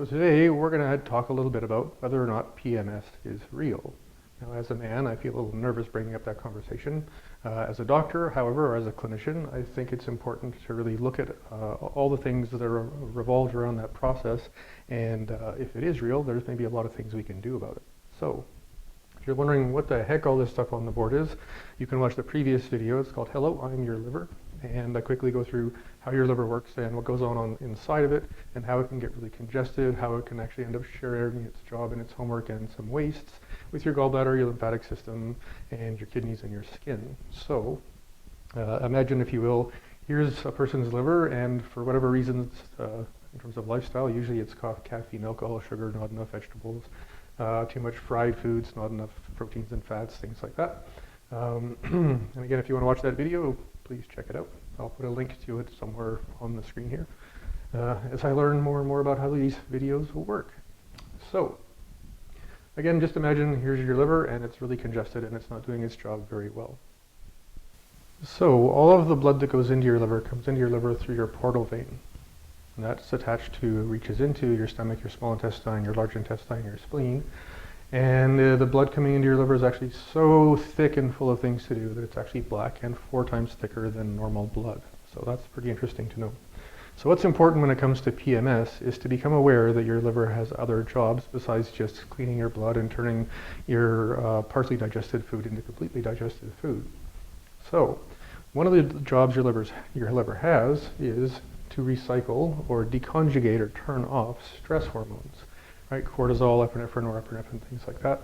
So today we're going to talk a little bit about whether or not PMS is real. Now, as a man, I feel a little nervous bringing up that conversation. As a doctor, however, or as a clinician, I think it's important to really look at all the things that are revolved around that process, and if it is real, there's maybe a lot of things we can do about it. So, if you're wondering what the heck all this stuff on the board is, you can watch the previous video. It's called Hello, I'm Your Liver, and I quickly go through how your liver works and what goes on inside of it, and how it can get really congested, how it can actually end up sharing its job and its homework and some wastes with your gallbladder, your lymphatic system, and your kidneys and your skin. So imagine, if you will, here's a person's liver, and for whatever reasons, in terms of lifestyle, usually it's caffeine, alcohol, sugar, not enough vegetables, too much fried foods, not enough proteins and fats, things like that. And again, if you want to watch that video, please check it out. I'll put a link to it somewhere on the screen here as I learn more and more about how these videos will work. So, again, just imagine here's your liver and it's really congested and it's not doing its job very well. So, all of the blood that goes into your liver comes into your liver through your portal vein. And that's attached to, reaches into your stomach, your small intestine, your large intestine, your spleen. And the blood coming into your liver is actually so thick and full of things to do that it's actually black and 4 times thicker than normal blood. So that's pretty interesting to know. So what's important when it comes to PMS is to become aware that your liver has other jobs besides just cleaning your blood and turning your partially digested food into completely digested food. So one of the jobs your liver has is to recycle or deconjugate or turn off stress hormones. Right, cortisol, epinephrine, norepinephrine, things like that.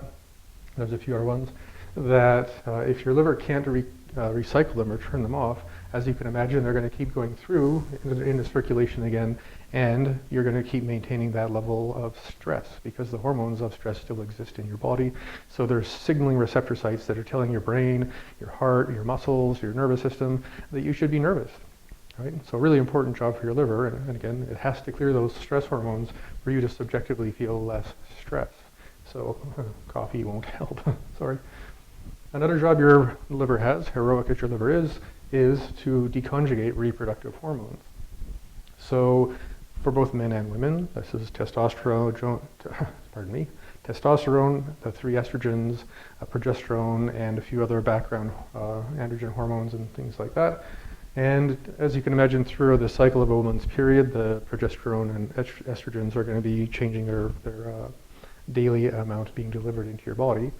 There's a few other ones that if your liver can't recycle them or turn them off, as you can imagine, they're going to keep going through into circulation again, and you're going to keep maintaining that level of stress because the hormones of stress still exist in your body. So there's signaling receptor sites that are telling your brain, your heart, your muscles, your nervous system that you should be nervous. Right? So a really important job for your liver, and again, it has to clear those stress hormones for you to subjectively feel less stress. So coffee won't help, sorry. Another job your liver has, heroic as your liver is to deconjugate reproductive hormones. So for both men and women, this is testosterone, testosterone, the 3 estrogens, progesterone, and a few other background androgen hormones and things like that. And as you can imagine, through the cycle of a woman's period, the progesterone and estrogens are going to be changing their daily amount being delivered into your body.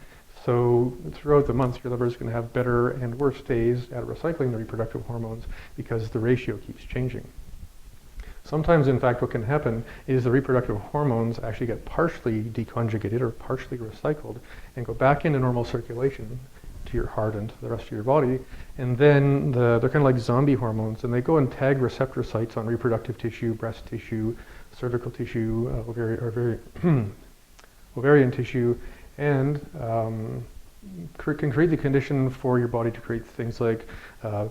So throughout the month, your liver is going to have better and worse days at recycling the reproductive hormones because the ratio keeps changing. Sometimes, in fact, what can happen is the reproductive hormones actually get partially deconjugated or partially recycled and go back into normal circulation to your heart and to the rest of your body, and then they're kind of like zombie hormones, and they go and tag receptor sites on reproductive tissue, breast tissue, cervical tissue, ovarian tissue, and can create the condition for your body to create things like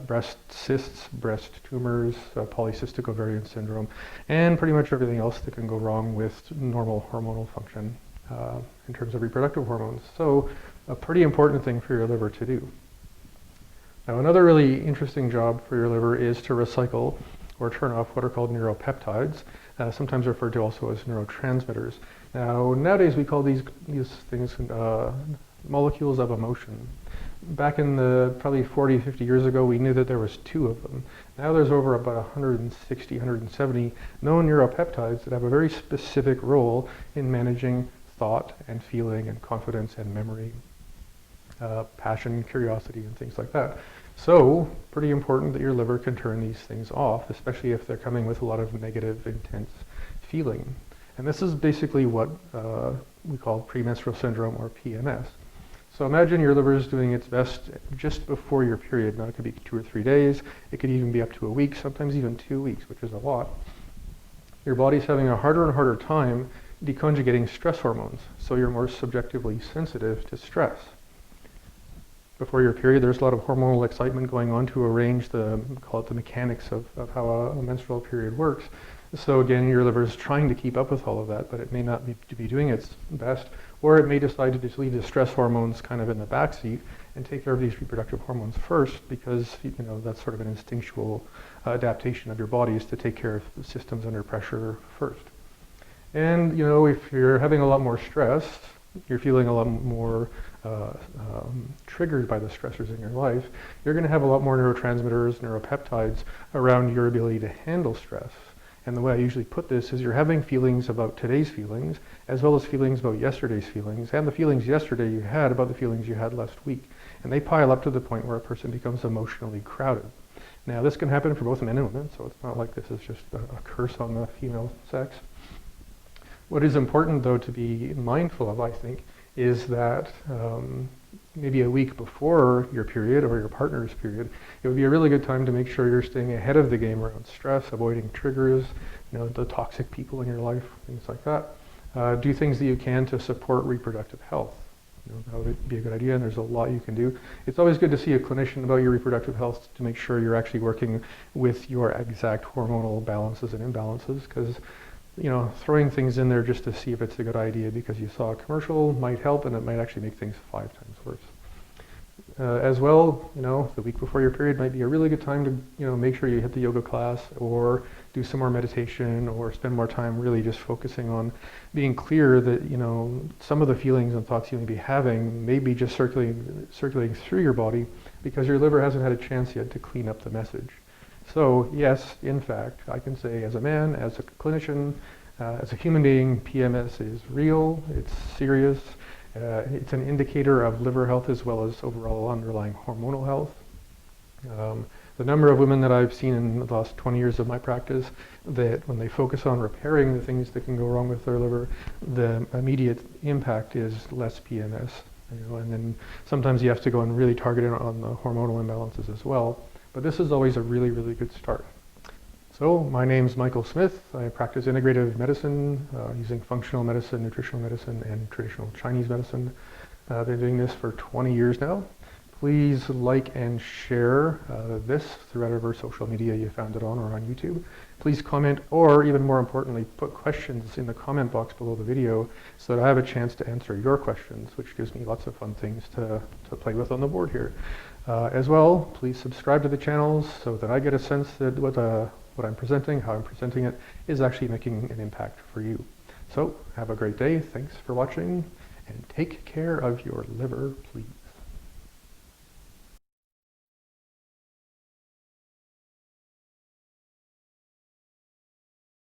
breast cysts, breast tumors, polycystic ovarian syndrome, and pretty much everything else that can go wrong with normal hormonal function in terms of reproductive hormones. So a pretty important thing for your liver to do. Now, another really interesting job for your liver is to recycle or turn off what are called neuropeptides, sometimes referred to also as neurotransmitters. Now, nowadays we call these things molecules of emotion. Back in the probably 40, 50 years ago, we knew that there was 2 of them. Now there's over about 160, 170 known neuropeptides that have a very specific role in managing thought and feeling and confidence and memory, passion, curiosity, and things like that. So, pretty important that your liver can turn these things off, especially if they're coming with a lot of negative, intense feeling. And this is basically what we call Pre-Menstrual Syndrome or PMS. So imagine your liver is doing its best just before your period. Now it could be 2 or 3 days, it could even be up to a week, sometimes even 2 weeks, which is a lot. Your body's having a harder and harder time deconjugating stress hormones, so you're more subjectively sensitive to stress. Before your period, there's a lot of hormonal excitement going on to arrange call it the mechanics of how a menstrual period works. So again, your liver is trying to keep up with all of that, but it may not be doing its best, or it may decide to just leave the stress hormones kind of in the backseat and take care of these reproductive hormones first, because that's sort of an instinctual adaptation of your body is to take care of the systems under pressure first. And if you're having a lot more stress, you're feeling a lot more triggered by the stressors in your life, you're going to have a lot more neurotransmitters, neuropeptides around your ability to handle stress. And the way I usually put this is you're having feelings about today's feelings, as well as feelings about yesterday's feelings, and the feelings yesterday you had about the feelings you had last week. And they pile up to the point where a person becomes emotionally crowded. Now, this can happen for both men and women, so it's not like this is just a curse on the female sex. What is important, though, to be mindful of, I think, is that maybe a week before your period or your partner's period, it would be a really good time to make sure you're staying ahead of the game around stress, avoiding triggers, the toxic people in your life, things like that. Do things that you can to support reproductive health. That would be a good idea, and there's a lot you can do. It's always good to see a clinician about your reproductive health to make sure you're actually working with your exact hormonal balances and imbalances, because throwing things in there just to see if it's a good idea because you saw a commercial might help, and it might actually make things 5 times worse. As well, the week before your period might be a really good time to, make sure you hit the yoga class or do some more meditation or spend more time really just focusing on being clear that, some of the feelings and thoughts you may be having may be just circulating through your body because your liver hasn't had a chance yet to clean up the message. So yes, in fact, I can say as a man, as a clinician, as a human being, PMS is real, it's serious, it's an indicator of liver health as well as overall underlying hormonal health. The number of women that I've seen in the last 20 years of my practice that when they focus on repairing the things that can go wrong with their liver, the immediate impact is less PMS. And then sometimes you have to go and really target it on the hormonal imbalances as well. But this is always a really, really good start. So my name's Michael Smith. I practice integrative medicine using functional medicine, nutritional medicine, and traditional Chinese medicine. I've been doing this for 20 years now. Please like and share this through whatever social media you found it on or on YouTube. Please comment, or even more importantly, put questions in the comment box below the video so that I have a chance to answer your questions, which gives me lots of fun things to play with on the board here. As well, please subscribe to the channels so that I get a sense that what I'm presenting, how I'm presenting it, is actually making an impact for you. So, have a great day, thanks for watching, and take care of your liver, please.